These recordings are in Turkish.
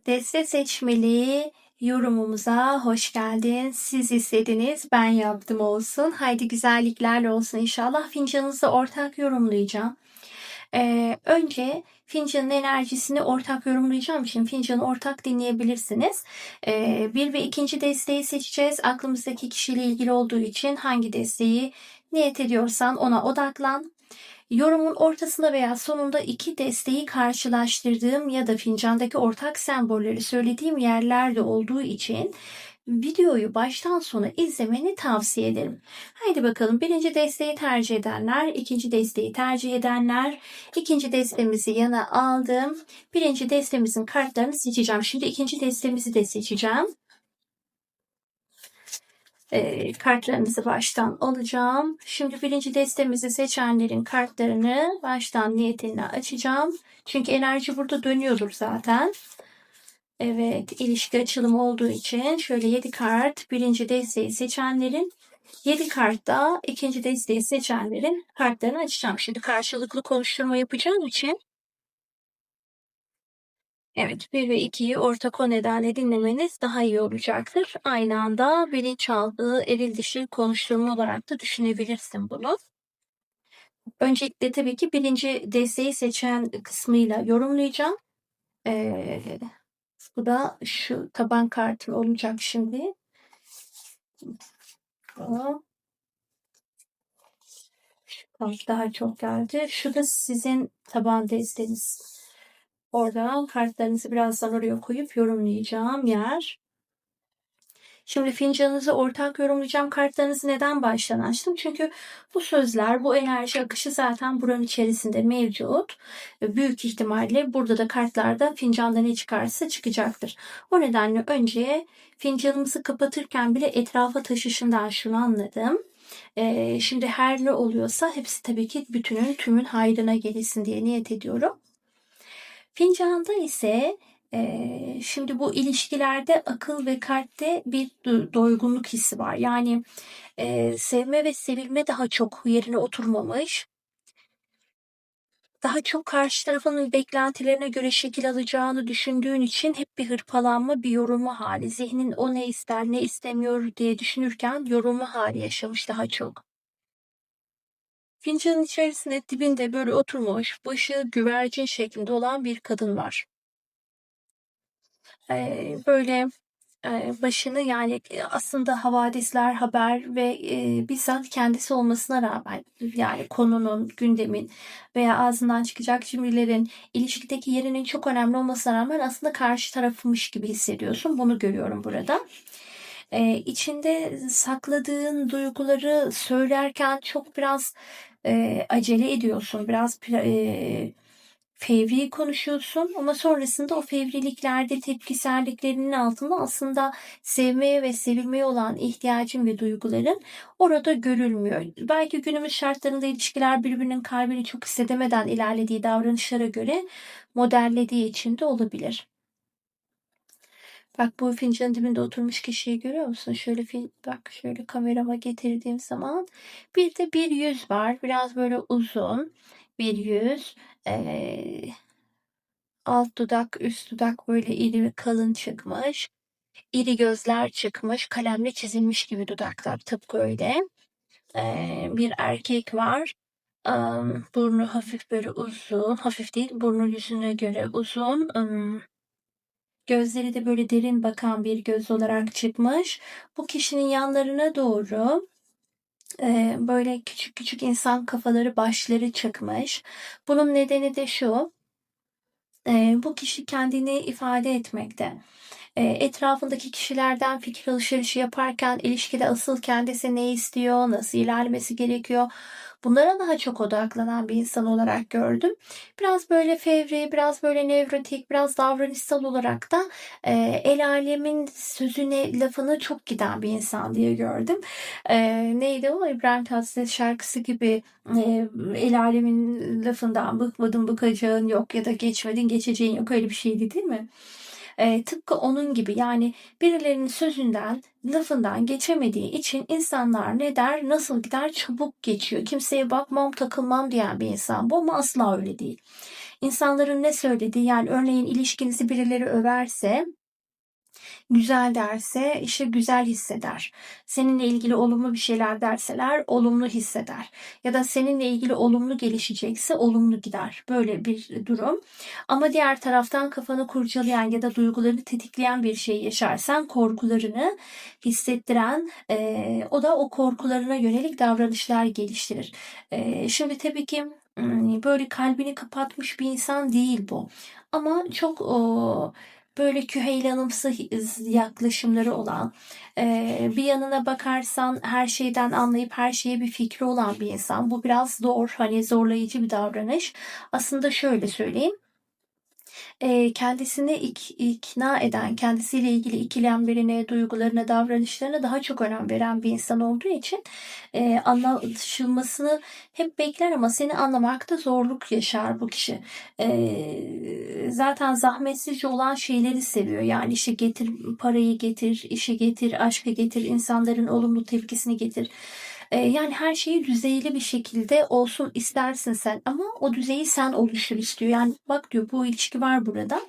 Deste seçmeli yorumumuza hoş geldin. Siz istediniz, ben yaptım olsun. Haydi güzelliklerle olsun inşallah. Fincanınızı ortak yorumlayacağım. Önce fincanın enerjisini ortak yorumlayacağım için fincanı ortak dinleyebilirsiniz. Bir ve ikinci desteği seçeceğiz. Aklımızdaki kişiyle ilgili olduğu için hangi desteği niyet ediyorsan ona odaklan. Yorumun ortasında veya sonunda iki desteği karşılaştırdığım ya da fincandaki ortak sembolleri söylediğim yerlerde olduğu için videoyu baştan sona izlemeni tavsiye ederim. Haydi bakalım, birinci desteği tercih edenler, ikinci desteği tercih edenler, ikinci destemizi yana aldım. Birinci destemizin kartlarını seçeceğim. Şimdi ikinci destemizi de seçeceğim. Kartlarımızı baştan alacağım. Şimdi birinci destemizi seçenlerin kartlarını baştan niyetine açacağım. Çünkü enerji burada dönüyordur zaten. Evet, ilişki açılımı olduğu için şöyle 7 kart birinci desteği seçenlerin, 7 kart da ikinci desteği seçenlerin kartlarını açacağım. Şimdi karşılıklı konuşturma yapacağım için evet, 1 ve 2'yi ortak o nedenle dinlemeniz daha iyi olacaktır. Aynı anda bilinçaltı, eril dişil konuşturma olarak da düşünebilirsin bunu. Öncelikle tabii ki birinci desteği seçen kısmıyla yorumlayacağım. Bu da şu taban kartı olacak şimdi. Şu kart daha çok geldi. Şu da sizin taban desteğiniz. Orada kartlarınızı birazdan oraya koyup yorumlayacağım yer. Şimdi fincanınızı ortak yorumlayacağım. Kartlarınızı neden baştan açtım? Çünkü bu sözler, bu enerji akışı zaten buranın içerisinde mevcut. Büyük ihtimalle burada da kartlarda fincanda ne çıkarsa çıkacaktır. O nedenle önce fincanımızı kapatırken bile etrafa taşışından şunu anladım. Şimdi her ne oluyorsa hepsi tabii ki bütünün, tümün hayrına gelsin diye niyet ediyorum. Fincanda ise şimdi bu ilişkilerde akıl ve kalpte bir doygunluk hissi var. Yani sevme ve sevilme daha çok yerine oturmamış. Daha çok karşı tarafın beklentilerine göre şekil alacağını düşündüğün için hep bir hırpalanma, bir yorulma hali. Zihnin o ne ister, ne istemiyor diye düşünürken yorulma hali yaşamış daha çok. Fincanın içerisinde dibinde böyle oturmuş, başı güvercin şeklinde olan bir kadın var. Böyle başını, yani aslında havadisler, haber ve bizzat kendisi olmasına rağmen, yani konunun, gündemin veya ağzından çıkacak cümlelerin ilişkideki yerinin çok önemli olmasına rağmen aslında karşı tarafmış gibi hissediyorsun. Bunu görüyorum burada. İçinde sakladığın duyguları söylerken çok biraz acele ediyorsun. Biraz fevri konuşuyorsun ama sonrasında o fevriliklerde, tepkiselliklerinin altında aslında sevmeye ve sevilmeye olan ihtiyacın ve duyguların orada görülmüyor. Belki günümüz şartlarında ilişkiler birbirinin kalbini çok hissedemeden ilerlediği davranışlara göre modellediği için de olabilir. Bak, bu fincanın dibinde oturmuş kişiyi görüyor musun? Şöyle bak, şöyle kamerama getirdiğim zaman bir de bir yüz var. Biraz böyle uzun bir yüz. Alt dudak, üst dudak böyle iri ve kalın çıkmış. İri gözler çıkmış. Kalemle çizilmiş gibi dudaklar, tıpkı öyle. Bir erkek var. Burnu hafif böyle uzun. Hafif değil, burnu yüzüne göre uzun. Gözleri de böyle derin bakan bir göz olarak çıkmış. Bu kişinin yanlarına doğru böyle küçük küçük insan kafaları, başları çıkmış. Bunun nedeni de şu. Bu kişi kendini ifade etmekte. Etrafındaki kişilerden fikir alışverişi yaparken ilişkide asıl kendisi ne istiyor, nasıl ilerlemesi gerekiyor, bunlara daha çok odaklanan bir insan olarak gördüm. Biraz böyle fevri, biraz böyle nevrotik, biraz davranışsal olarak da el alemin sözüne, lafına çok giden bir insan diye gördüm. Neydi o? İbrahim Tatlıses şarkısı gibi, el alemin lafından bıkmadın bıkacağın yok ya da geçmedin geçeceğin yok, öyle bir şeydi değil mi? Tıpkı onun gibi, yani birilerinin sözünden, lafından geçemediği için insanlar ne der, nasıl gider, çabuk geçiyor. Kimseye bakmam, takılmam diyen bir insan bu, ama asla öyle değil. İnsanların ne söylediği, yani örneğin ilişkinizi birileri överse, güzel derse işte güzel hisseder. Seninle ilgili olumlu bir şeyler derseler olumlu hisseder. Ya da seninle ilgili olumlu gelişecekse olumlu gider. Böyle bir durum. Ama diğer taraftan kafanı kurcalayan ya da duygularını tetikleyen bir şey yaşarsan, korkularını hissettiren, o da o korkularına yönelik davranışlar geliştirir. Şimdi tabii ki böyle kalbini kapatmış bir insan değil bu. Ama çok böyle küheylanımsı yaklaşımları olan, bir yanına bakarsan her şeyden anlayıp her şeye bir fikri olan bir insan. Bu biraz zor, hani zorlayıcı bir davranış. Aslında şöyle söyleyeyim. Kendisini ikna eden, kendisiyle ilgili ikilemlerine, duygularına, davranışlarına daha çok önem veren bir insan olduğu için anlaşılmasını hep bekler ama seni anlamakta zorluk yaşar bu kişi. Zaten zahmetsizce olan şeyleri seviyor. Yani işte getir, parayı getir, işi getir, aşkı getir, insanların olumlu tepkisini getir. Yani her şeyi düzeyli bir şekilde olsun istersin sen ama o düzeyi sen oluştur istiyor. Yani bak diyor, bu ilişki var burada.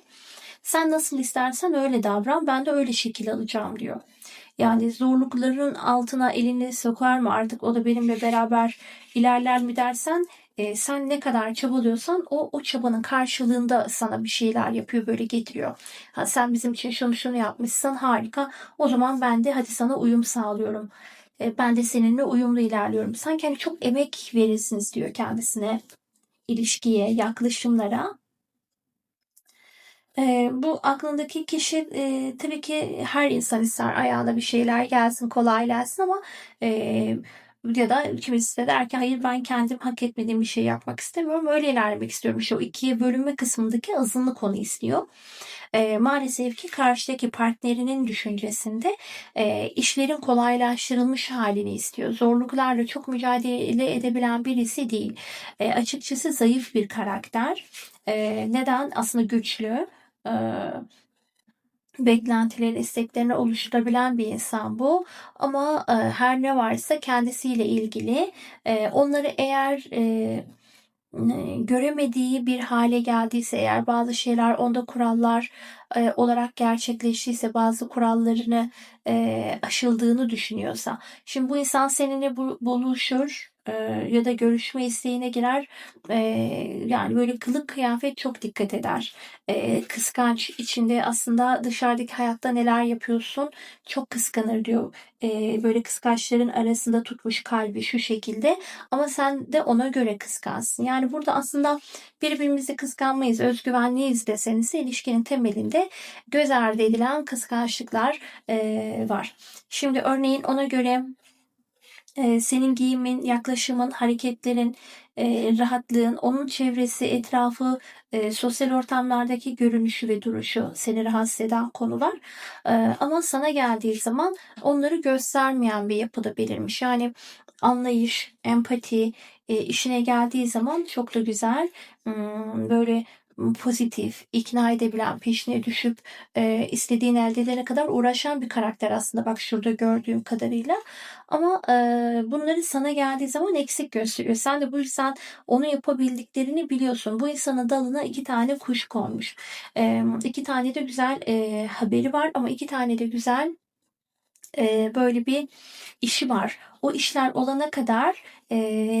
Sen nasıl istersen öyle davran, ben de öyle şekil alacağım diyor. Yani zorlukların altına elini sokar mı, artık o da benimle beraber ilerler mi dersen, sen ne kadar çabalıyorsan o çabanın karşılığında sana bir şeyler yapıyor, böyle getiriyor. Ha, sen bizim için şunu yapmışsın, harika, o zaman ben de hadi sana uyum sağlıyorum. Ben de seninle uyumlu ilerliyorum. Sanki hani çok emek verirsiniz diyor kendisine, ilişkiye, yaklaşımlara. Bu aklındaki kişi, tabii ki her insan ister ayağına bir şeyler gelsin, kolay gelsin ama ya da kimisi de der ki hayır, ben kendim hak etmediğim bir şey yapmak istemiyorum. Öyle ilerlemek istiyorum. İşte o ikiye bölünme kısmındaki azınlık onu istiyor. Maalesef ki karşıdaki partnerinin düşüncesinde işlerin kolaylaştırılmış halini istiyor. Zorluklarla çok mücadele edebilen birisi değil. Açıkçası zayıf bir karakter. Neden? Aslında güçlü. Ee, Beklentilerini, isteklerini oluşturabilen bir insan bu. Ama her ne varsa kendisiyle ilgili onları eğer göremediği bir hale geldiyse, eğer bazı şeyler onda kurallar olarak gerçekleştiyse, bazı kurallarını aşıldığını düşünüyorsa, şimdi bu insan seninle buluşur ya da görüşme isteğine girer, e, yani böyle kılık kıyafet çok dikkat eder. Kıskanç içinde, aslında dışarıdaki hayatta neler yapıyorsun çok kıskanır diyor. Böyle kıskançların arasında tutmuş kalbi şu şekilde, ama sen de ona göre kıskansın. Yani burada aslında birbirimizi kıskanmayız, özgüvenliyiz deseniz, ilişkinin temelinde göz ardı edilen kıskançlıklar var. Şimdi örneğin ona göre senin giyimin, yaklaşımın, hareketlerin, rahatlığın, onun çevresi, etrafı, sosyal ortamlardaki görünüşü ve duruşu seni rahatsız eden konular. Ama sana geldiği zaman onları göstermeyen bir yapıda belirmiş. Yani anlayış, empati, işine geldiği zaman çok da güzel, böyle pozitif, ikna edebilen, peşine düşüp istediğin elde edene kadar uğraşan bir karakter aslında. Bak şurada gördüğüm kadarıyla. Ama bunları sana geldiği zaman eksik gösteriyor. Sen de bu yüzden onu yapabildiklerini biliyorsun. Bu insanın dalına 2 tane kuş konmuş. 2 tane de güzel haberi var ama 2 tane de güzel böyle bir işi var. O işler olana kadar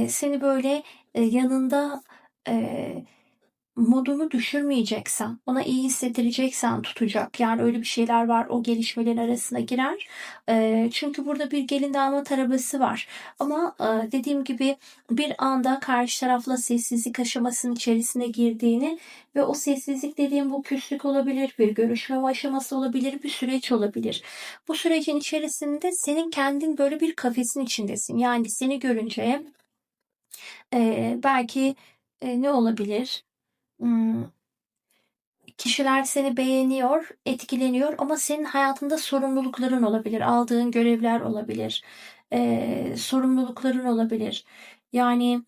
seni böyle yanında modunu düşürmeyeceksen, ona iyi hissettireceksen tutacak. Yani öyle bir şeyler var, o gelişmelerin arasına girer. Çünkü burada bir gelin damat arabası var. Ama dediğim gibi bir anda karşı tarafla sessizlik aşamasının içerisine girdiğini ve o sessizlik dediğim bu küslük olabilir, bir görüşme aşaması olabilir, bir süreç olabilir. Bu sürecin içerisinde senin kendin böyle bir kafesin içindesin. Yani seni görünce belki ne olabilir? Kişiler seni beğeniyor, etkileniyor ama senin hayatında sorumlulukların olabilir, aldığın görevler olabilir, sorumlulukların olabilir. Yani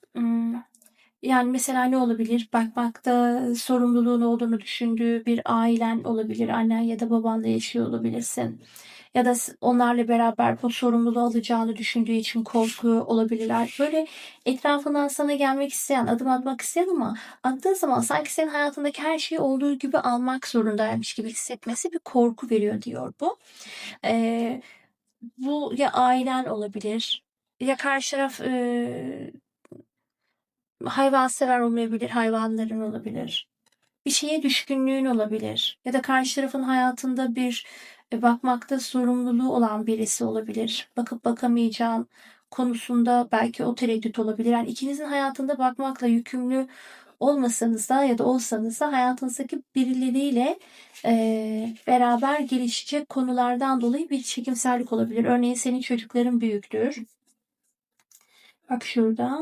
Yani mesela ne olabilir? Bakmakta sorumluluğun olduğunu düşündüğü bir ailen olabilir. Annen ya da babanla yaşıyor olabilirsin. Ya da onlarla beraber bu sorumluluğu alacağını düşündüğü için korkuyor olabilirler. Böyle etrafından sana gelmek isteyen, adım atmak isteyen ama attığı zaman sanki senin hayatındaki her şeyi olduğu gibi almak zorundaymış gibi hissetmesi bir korku veriyor diyor bu. Ee, Bu ya ailen olabilir ya karşı taraf hayvansever olmayabilir, hayvanların olabilir. Bir şeye düşkünlüğün olabilir ya da karşı tarafın hayatında bir bakmakta sorumluluğu olan birisi olabilir. Bakıp bakamayacağın konusunda belki o tereddüt olabilir. Yani ikinizin hayatında bakmakla yükümlü olmasanız da ya da olsanız da hayatınızdaki birileriyle beraber gelişecek konulardan dolayı bir çekimsellik olabilir. Örneğin senin çocukların büyüktür. Bak şurada.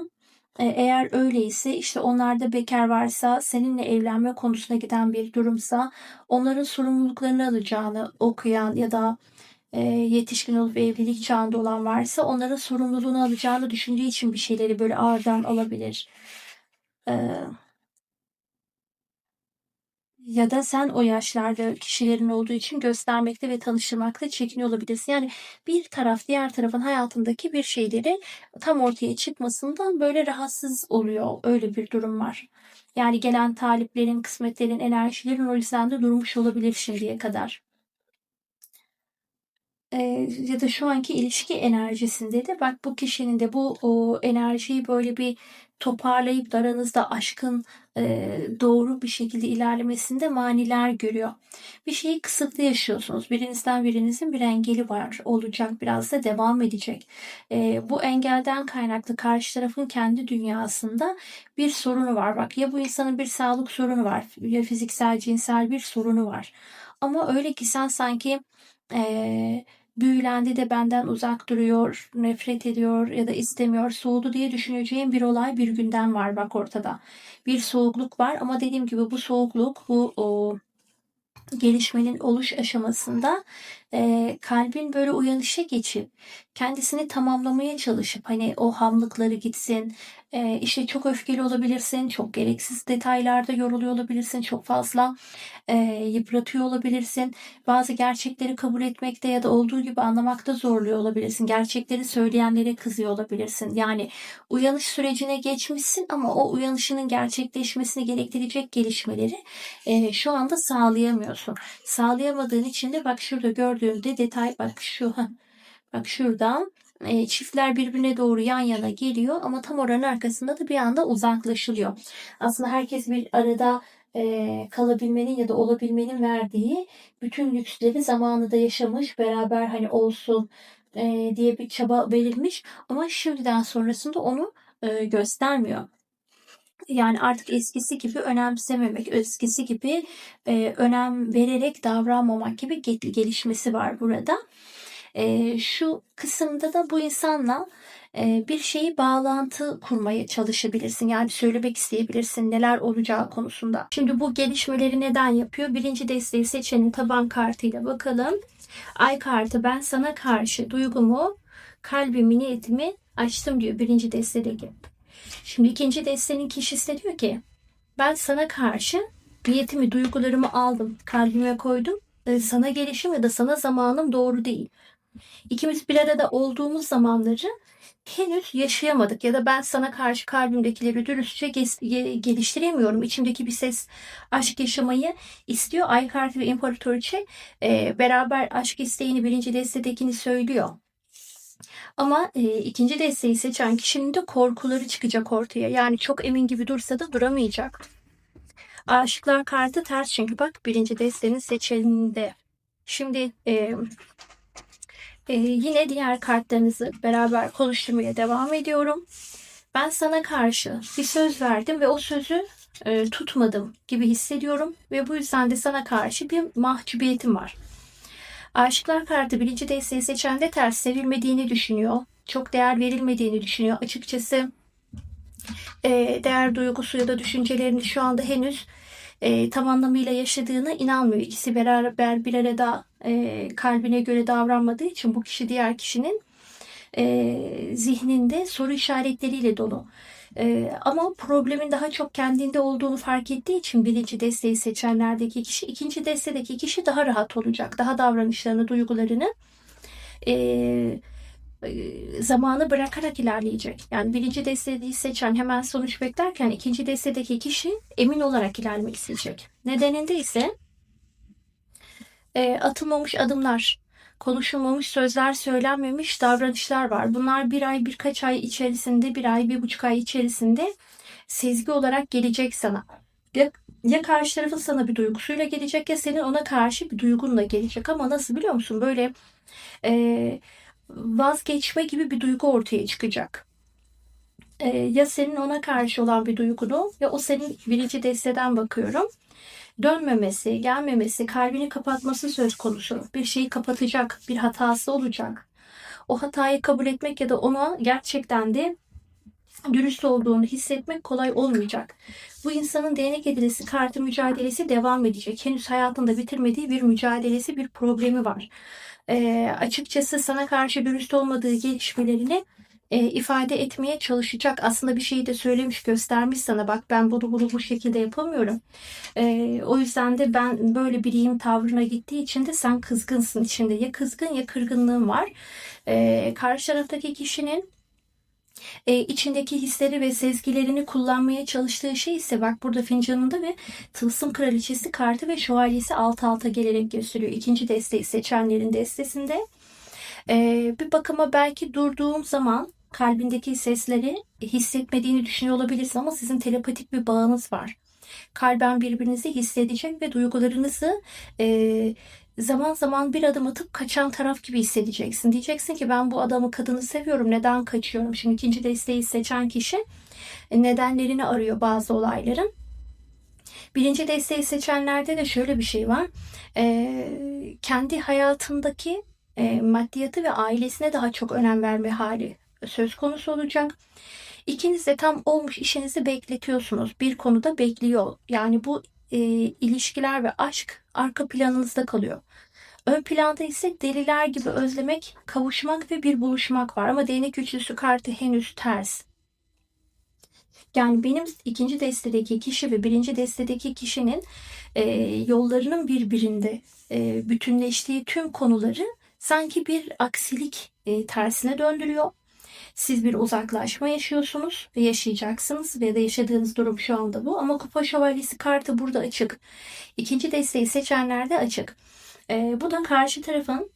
Eğer öyleyse işte onlarda bekar varsa seninle evlenme konusuna giden bir durumsa onların sorumluluklarını alacağını okuyan ya da yetişkin olup evlilik çağında olan varsa onların sorumluluğunu alacağını düşündüğü için bir şeyleri böyle ağırdan alabilir. Ee, Ya da sen o yaşlarda kişilerin olduğu için göstermekte ve tanıştırmakta çekiniyor olabilirsin. Yani bir taraf diğer tarafın hayatındaki bir şeyleri tam ortaya çıkmasından böyle rahatsız oluyor. Öyle bir durum var. Yani gelen taliplerin, kısmetlerin, enerjilerin o yüzden de durmuş olabilir şimdiye kadar. Ya da şu anki ilişki enerjisinde de bak bu kişinin de bu o enerjiyi böyle bir toparlayıp da aranızda aşkın doğru bir şekilde ilerlemesinde maniler görüyor. Bir şeyi kısıtlı yaşıyorsunuz. Birinizden birinizin bir engeli var. Olacak biraz da devam edecek. Bu engelden kaynaklı karşı tarafın kendi dünyasında bir sorunu var. Bak ya bu insanın bir sağlık sorunu var ya fiziksel cinsel bir sorunu var. Ama öyle ki sen sanki eee büyülendi de benden uzak duruyor, nefret ediyor ya da istemiyor, soğudu diye düşüneceğim bir olay bir günden var bak ortada. Bir soğukluk var ama dediğim gibi bu soğukluk, bu gelişmenin oluş aşamasında kalbin böyle uyanışa geçip kendisini tamamlamaya çalışıp hani o hamlıkları gitsin, işte çok öfkeli olabilirsin, çok gereksiz detaylarda yoruluyor olabilirsin, çok fazla yıpratıyor olabilirsin. Bazı gerçekleri kabul etmekte ya da olduğu gibi anlamakta zorluyor olabilirsin. Gerçekleri söyleyenlere kızıyor olabilirsin. Yani uyanış sürecine geçmişsin ama o uyanışının gerçekleşmesini gerektirecek gelişmeleri şu anda sağlayamıyorsun. Sağlayamadığın için de bak şurada gördüğünde detay bak şu bak şuradan çiftler birbirine doğru yan yana geliyor ama tam oranın arkasında da bir anda uzaklaşılıyor. Aslında herkes bir arada kalabilmenin ya da olabilmenin verdiği bütün lüksleri zamanında yaşamış, beraber hani olsun diye bir çaba verilmiş ama şimdiden sonrasında onu göstermiyor. Yani artık eskisi gibi önemsememek, eskisi gibi önem vererek davranmamak gibi gelişmesi var burada. Şu kısımda da bu insanla bir şeyi bağlantı kurmaya çalışabilirsin. Yani söylemek isteyebilirsin neler olacağı konusunda. Şimdi bu gelişmeleri neden yapıyor? Birinci desteği seçenin taban kartıyla bakalım. Ay kartı ben sana karşı duygumu, kalbimi, niyetimi açtım diyor birinci destedeki. Şimdi ikinci destenin kişisi de diyor ki ben sana karşı niyetimi, duygularımı aldım, kalbime koydum. Sana gelişim ya da sana zamanım doğru değil. İkimiz bir arada olduğumuz zamanları henüz yaşayamadık ya da ben sana karşı kalbimdekileri dürüstçe geliştiremiyorum. İçimdeki bir ses aşk yaşamayı istiyor. Ay kartı ve imparatoriçe beraber aşk isteğini birinci destedekini söylüyor. Ama ikinci desteği seçen kişinin de korkuları çıkacak ortaya. Yani çok emin gibi dursa da duramayacak. Aşıklar kartı ters çünkü bak birinci desteğinin seçeninde. Şimdi yine diğer kartlarınızı beraber konuşturmaya devam ediyorum. Ben sana karşı bir söz verdim ve o sözü tutmadım gibi hissediyorum ve bu yüzden de sana karşı bir mahcubiyetim var. Aşıklar kartı birinci desteği seçen de ters sevilmediğini düşünüyor. Çok değer verilmediğini düşünüyor. Açıkçası değer duygusu ya da düşüncelerini şu anda henüz tam anlamıyla yaşadığına inanmıyor. İkisi beraber bir arada kalbine göre davranmadığı için bu kişi diğer kişinin zihninde soru işaretleriyle dolu. Ama problemin daha çok kendinde olduğunu fark ettiği için birinci desteği seçenlerdeki kişi, ikinci destedeki kişi daha rahat olacak. Daha davranışlarını, duygularını zamanı bırakarak ilerleyecek. Yani birinci desteği seçen hemen sonuç beklerken ikinci destedeki kişi emin olarak ilerlemek isteyecek. Nedeninde ise atılmamış adımlar, konuşulmamış sözler, söylenmemiş davranışlar var. Bunlar bir ay, birkaç ay içerisinde, bir ay, 1,5 ay içerisinde sezgi olarak gelecek sana. Ya karşı tarafın sana bir duygusuyla gelecek ya senin ona karşı bir duygunla gelecek. Ama nasıl biliyor musun? Böyle vazgeçme gibi bir duygu ortaya çıkacak. Ya senin ona karşı olan bir duygunu ya o senin birinci desteden bakıyorum. Dönmemesi, gelmemesi, kalbini kapatması söz konusu. Bir şeyi kapatacak, bir hatası olacak. O hatayı kabul etmek ya da ona gerçekten de dürüst olduğunu hissetmek kolay olmayacak. Bu insanın değnek edilisi kartı mücadelesi devam edecek. Henüz hayatında bitirmediği bir mücadelesi, bir problemi var. Açıkçası sana karşı dürüst olmadığı gelişmelerini ifade etmeye çalışacak. Aslında bir şeyi de söylemiş, göstermiş sana. Bak ben bunu bu şekilde yapamıyorum. O yüzden de ben böyle biriyim tavrına gittiği için de sen kızgınsın içinde. Ya kızgın ya kırgınlığın var. Karşı taraftaki kişinin içindeki hisleri ve sezgilerini kullanmaya çalıştığı şey ise bak burada fincanında ve tılsım kraliçesi kartı ve şövalyesi alt alta gelerek gösteriyor. İkinci desteği seçenlerin destesinde. Bir bakıma belki durduğum zaman kalbindeki sesleri hissetmediğini düşünüyor olabilirsin ama sizin telepatik bir bağınız var. Kalben birbirinizi hissedecek ve duygularınızı zaman zaman bir adım atıp kaçan taraf gibi hissedeceksin. Diyeceksin ki ben bu adamı, kadını seviyorum. Neden kaçıyorum? Şimdi ikinci desteği seçen kişi nedenlerini arıyor bazı olayların. Birinci desteği seçenlerde de şöyle bir şey var. Kendi hayatındaki maddiyatı ve ailesine daha çok önem verme hali söz konusu olacak. İkiniz de tam olmuş işinizi bekletiyorsunuz. Bir konuda bekliyor. Yani bu ilişkiler ve aşk arka planınızda kalıyor. Ön planda ise deliler gibi özlemek, kavuşmak ve bir buluşmak var. Ama değnek üçlüsü kartı henüz ters. Yani benim ikinci destedeki kişi ve birinci destedeki kişinin yollarının birbirinde bütünleştiği tüm konuları sanki bir aksilik tersine döndürüyor. Siz bir uzaklaşma yaşıyorsunuz ve yaşayacaksınız ve de yaşadığınız durum şu anda bu. Ama Kupa Şövalyesi kartı burada açık. İkinci desteği seçenlerde açık. Bu da karşı tarafın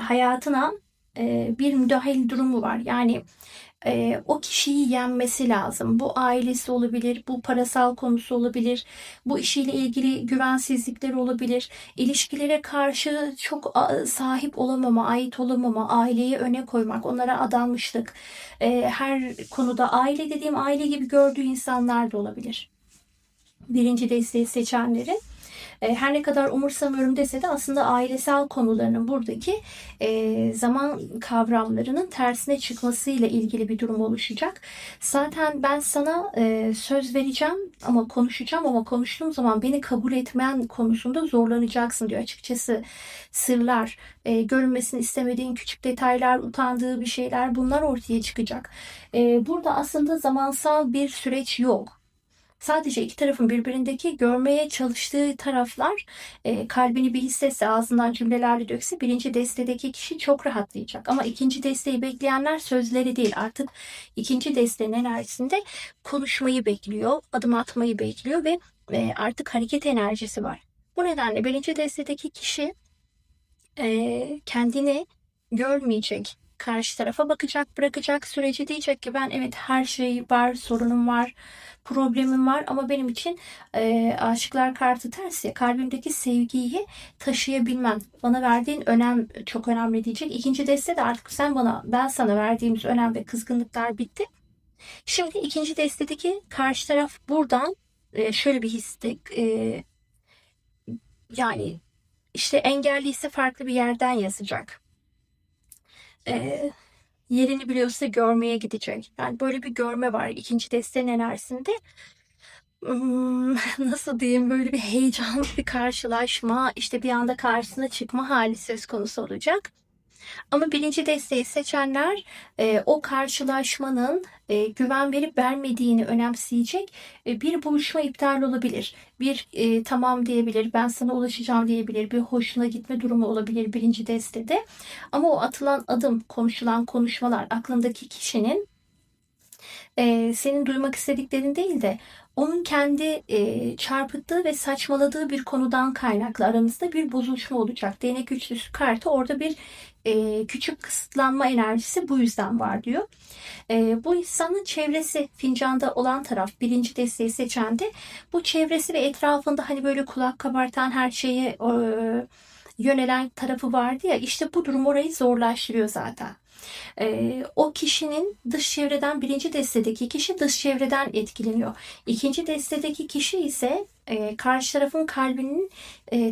hayatına bir müdahil durumu var. Yani o kişiyi yenmesi lazım. Bu ailesi olabilir, bu parasal konusu olabilir, bu işiyle ilgili güvensizlikler olabilir, ilişkilere karşı çok sahip olamama, ait olamama, aileyi öne koymak, onlara adanmışlık, her konuda aile dediğim aile gibi gördüğü insanlar da olabilir. Birinci desteği seçenleri. Her ne kadar umursamıyorum dese de aslında ailesel konularının buradaki zaman kavramlarının tersine çıkmasıyla ilgili bir durum oluşacak. Zaten ben sana söz vereceğim ama konuşacağım ama konuştuğum zaman beni kabul etmen konusunda zorlanacaksın diyor. Açıkçası sırlar, görünmesini istemediğin küçük detaylar, utandığı bir şeyler bunlar ortaya çıkacak. Burada aslında zamansal bir süreç yok. Sadece iki tarafın birbirindeki görmeye çalıştığı taraflar kalbini bir hissetse, ağzından cümlelerle dökse birinci destedeki kişi çok rahatlayacak. Ama ikinci desteği bekleyenler sözleri değil, artık ikinci desteğin enerjisinde konuşmayı bekliyor, adım atmayı bekliyor ve artık hareket enerjisi var. Bu nedenle birinci destedeki kişi kendini görmeyecek. Karşı tarafa bakacak, bırakacak süreci diyecek ki ben evet her şey var, sorunum var, problemim var ama benim için aşıklar kartı ters ya, kalbimdeki sevgiyi taşıyabilmem, bana verdiğin önem çok önemli diyecek. İkinci deste de artık ben sana verdiğimiz önem ve kızgınlıklar bitti. Şimdi ikinci destedeki karşı taraf buradan şöyle bir hisse, yani işte engelliyse farklı bir yerden yazacak. Yerini biliyorsa görmeye gidecek. Yani böyle bir görme var ikinci desteğin enerjisinde. Nasıl diyeyim, böyle bir heyecanlı bir karşılaşma, işte bir anda karşısına çıkma hali söz konusu olacak. Ama birinci desteği seçenler o karşılaşmanın güven verip vermediğini önemseyecek. Bir buluşma iptal olabilir. Bir tamam diyebilir, ben sana ulaşacağım diyebilir. Bir hoşuna gitme durumu olabilir birinci destede. Ama o atılan adım, konuşulan konuşmalar aklındaki kişinin senin duymak istediklerin değil de onun kendi çarpıttığı ve saçmaladığı bir konudan kaynaklı aranızda bir bozuşma olacak. Değnek üçlüsü kartı orada bir küçük kısıtlanma enerjisi bu yüzden var diyor. Bu insanın çevresi, fincanda olan taraf, birinci desteği seçen de bu çevresi ve etrafında hani böyle kulak kabartan her şeye yönelen tarafı vardı ya, işte bu durum orayı zorlaştırıyor zaten. O kişinin dış çevreden, birinci destedeki kişi dış çevreden etkileniyor. İkinci destedeki kişi ise karşı tarafın kalbinin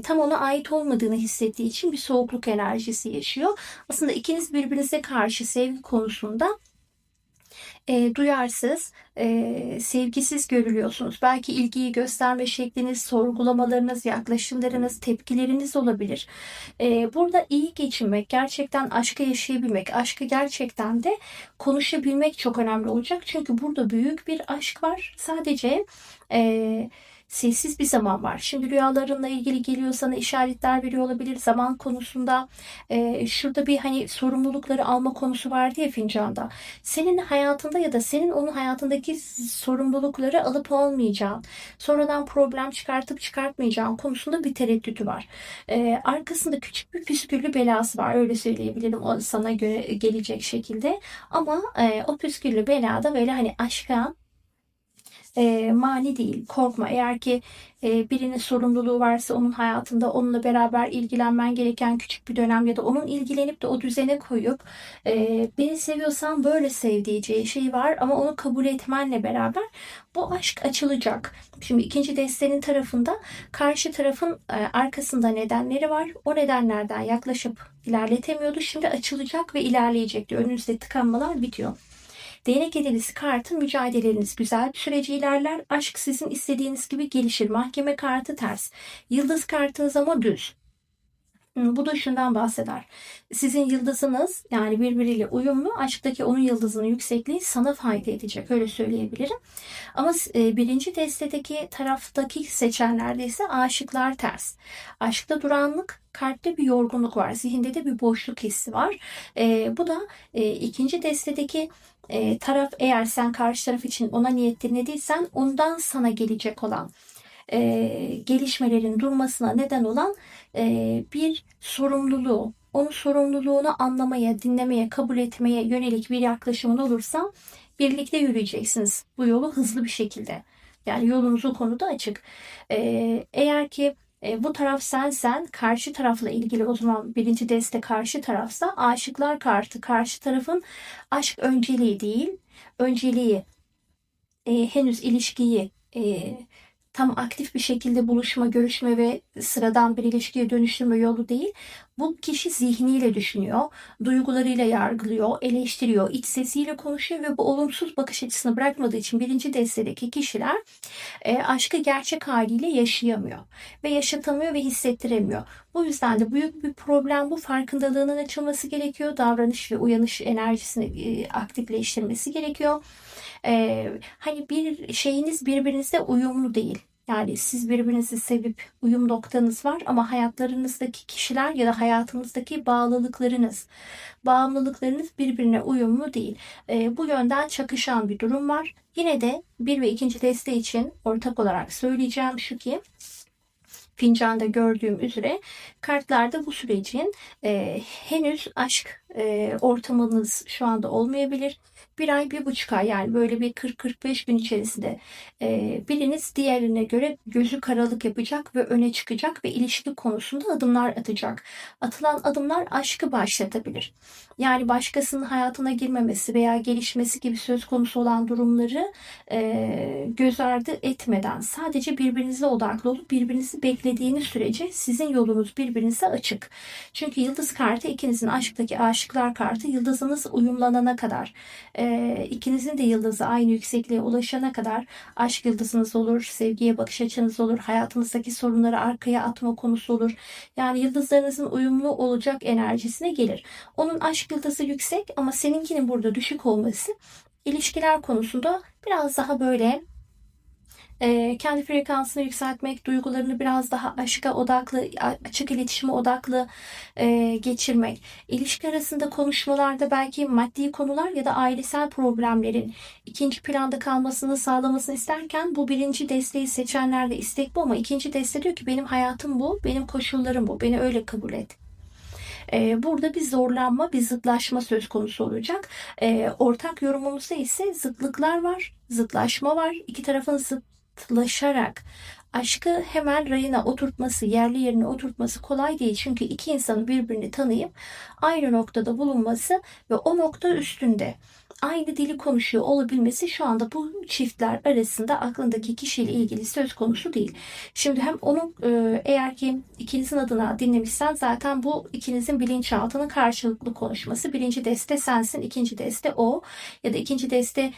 tam ona ait olmadığını hissettiği için bir soğukluk enerjisi yaşıyor. Aslında ikiniz birbirinize karşı sevgi konusunda duyarsız, sevgisiz görülüyorsunuz. Belki ilgiyi gösterme şekliniz, sorgulamalarınız, yaklaşımlarınız, tepkileriniz olabilir. Burada iyi geçinmek, gerçekten aşkı yaşayabilmek, aşkı gerçekten de konuşabilmek çok önemli olacak. Çünkü burada büyük bir aşk var. Sadece sessiz bir zaman var. Şimdi rüyalarınla ilgili geliyor, sana işaretler veriyor olabilir. Zaman konusunda şurada bir hani sorumlulukları alma konusu vardı ya fincanda. Senin hayatında ya da senin onun hayatındaki sorumlulukları alıp almayacağın, sonradan problem çıkartıp çıkartmayacağın konusunda bir tereddütü var. Arkasında küçük bir püsküllü belası var. Öyle söyleyebilirim o sana göre gelecek şekilde. Ama o püsküllü belada böyle hani aşka mani değil. Korkma. Eğer ki birinin sorumluluğu varsa onun hayatında onunla beraber ilgilenmen gereken küçük bir dönem ya da onun ilgilenip de o düzene koyup beni seviyorsan böyle sev diyeceği şey var ama onu kabul etmenle beraber bu aşk açılacak. Şimdi ikinci destenin tarafında karşı tarafın arkasında nedenleri var. O nedenlerden yaklaşıp ilerletemiyordu. Şimdi açılacak ve ilerleyecek diyor. Önünüzde tıkanmalar bitiyor. Değnek yedilisi kartı, mücadeleniz güzel bir süreci ilerler. Aşk sizin istediğiniz gibi gelişir. Mahkeme kartı ters. Yıldız kartınız ama düz. Bu da şundan bahseder. Sizin yıldızınız yani birbiriyle uyumlu. Aşktaki onun yıldızının yüksekliği sana fayda edecek. Öyle söyleyebilirim. Ama birinci destedeki taraftaki seçenlerde ise aşıklar ters. Aşkta duranlık, kalpte bir yorgunluk var. Zihinde de bir boşluk hissi var. Bu da ikinci destedeki taraf, eğer sen karşı taraf için ona niyetlenediysen ondan sana gelecek olan gelişmelerin durmasına neden olan bir sorumluluğu, onun sorumluluğunu anlamaya, dinlemeye, kabul etmeye yönelik bir yaklaşımın olursa birlikte yürüyeceksiniz bu yolu hızlı bir şekilde. Yani yolunuz o konuda açık. Eğer ki bu taraf sensen, karşı tarafla ilgili o zaman birinci deste karşı tarafsa aşıklar kartı, karşı tarafın aşk önceliği değil, önceliği henüz ilişkiyi tam aktif bir şekilde buluşma, görüşme ve sıradan bir ilişkiye dönüştürme yolu değil. Bu kişi zihniyle düşünüyor, duygularıyla yargılıyor, eleştiriyor, iç sesiyle konuşuyor ve bu olumsuz bakış açısını bırakmadığı için birinci destedeki kişiler aşkı gerçek haliyle yaşayamıyor ve yaşatamıyor ve hissettiremiyor. Bu yüzden de büyük bir problem bu. Farkındalığının açılması gerekiyor. Davranış ve uyanış enerjisini aktifleştirmesi gerekiyor. Hani bir şeyiniz birbirinizle uyumlu değil. Yani siz birbirinizi sevip uyum noktanız var ama hayatlarınızdaki kişiler ya da hayatınızdaki bağlılıklarınız, bağımlılıklarınız birbirine uyumlu değil. Bu yönden çakışan bir durum var. Yine de bir ve ikinci deste için ortak olarak söyleyeceğim şu ki, fincanda gördüğüm üzere kartlarda bu sürecin henüz aşk ortamınız şu anda olmayabilir. Bir ay, 1,5 ay, yani böyle bir 40-45 gün içerisinde biriniz diğerine göre gözü karalık yapacak ve öne çıkacak ve ilişki konusunda adımlar atacak. Atılan adımlar aşkı başlatabilir. Yani başkasının hayatına girmemesi veya gelişmesi gibi söz konusu olan durumları göz ardı etmeden sadece birbirinize odaklı olup birbirinizi beklediğiniz sürece sizin yolunuz birbirinize açık. Çünkü yıldız kartı ikinizin aşktaki aşık aşklar kartı yıldızınız uyumlanana kadar, ikinizin de yıldızı aynı yüksekliğe ulaşana kadar aşk yıldızınız olur, sevgiye bakış açınız olur, hayatınızdaki sorunları arkaya atma konusu olur. Yani yıldızlarınızın uyumlu olacak enerjisine gelir. Onun aşk yıldızı yüksek ama seninkinin burada düşük olması ilişkiler konusunda biraz daha böyle kendi frekansını yükseltmek, duygularını biraz daha aşka odaklı, açık iletişime odaklı geçirmek. İlişki arasında konuşmalarda belki maddi konular ya da ailesel problemlerin ikinci planda kalmasını sağlamasını isterken bu birinci desteği seçenler de istek bu ama ikinci deste diyor ki benim hayatım bu, benim koşullarım bu, beni öyle kabul et. Burada bir zorlanma, bir zıtlaşma söz konusu olacak. Ortak yorumumuzda ise zıtlıklar var, zıtlaşma var. İki tarafın zıtlaşarak aşkı hemen rayına oturtması, yerli yerine oturtması kolay değil. Çünkü iki insanın birbirini tanıyıp aynı noktada bulunması ve o nokta üstünde aynı dili konuşuyor olabilmesi şu anda bu çiftler arasında aklındaki kişiyle ilgili söz konusu değil. Şimdi hem onun eğer ki ikinizin adına dinlemişsen zaten bu ikinizin bilinçaltının karşılıklı konuşması. Birinci deste sensin, ikinci deste o ya da ikinci deste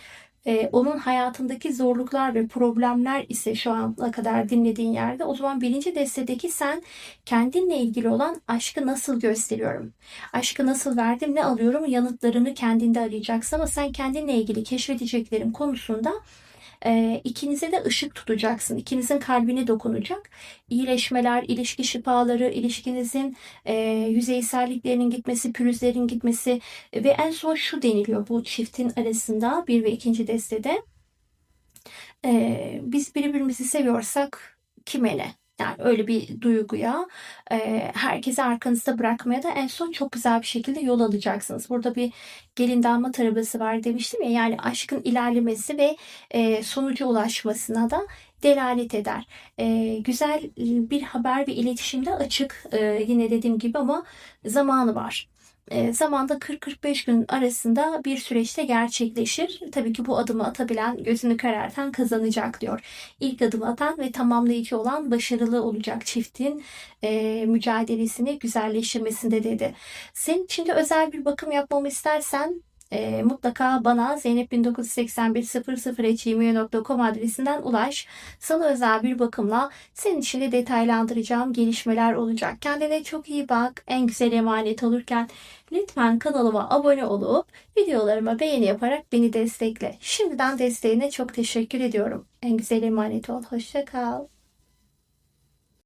onun hayatındaki zorluklar ve problemler ise şu ana kadar dinlediğin yerde o zaman birinci destedeki sen kendinle ilgili olan aşkı nasıl gösteriyorum? Aşkı nasıl verdim, ne alıyorum? Yanıtlarını kendinde arayacaksın ama sen kendinle ilgili keşfedeceklerin konusunda ikinize de ışık tutacaksın. İkinizin kalbine dokunacak. İyileşmeler, ilişki şifaları, ilişkinizin yüzeyselliklerinin gitmesi, pürüzlerin gitmesi ve en son şu deniliyor bu çiftin arasında bir ve ikinci destede. Biz birbirimizi seviyorsak kime ne? Yani öyle bir duyguya, herkesi arkanızda bırakmaya da en son çok güzel bir şekilde yol alacaksınız. Burada bir gelin damat arabası var demiştim ya, yani aşkın ilerlemesi ve sonuca ulaşmasına da delalet eder. Güzel bir haber ve iletişimde açık, yine dediğim gibi ama zamanı var. Zamanda 40-45 gün arasında bir süreçte gerçekleşir. Tabii ki bu adımı atabilen, gözünü karartan kazanacak diyor. İlk adımı atan ve tamamlayıcı olan başarılı olacak çiftin mücadelesini güzelleştirmesinde dedi. Senin için de özel bir bakım yapmamı istersen mutlaka bana zeynep198100@gmail.com adresinden ulaş. Sana özel bir bakımla senin için de detaylandıracağım gelişmeler olacak. Kendine çok iyi bak. En güzel emanet olurken lütfen kanalıma abone olup videolarıma beğeni yaparak beni destekle. Şimdiden desteğine çok teşekkür ediyorum. En güzel emanet ol. Hoşça kal.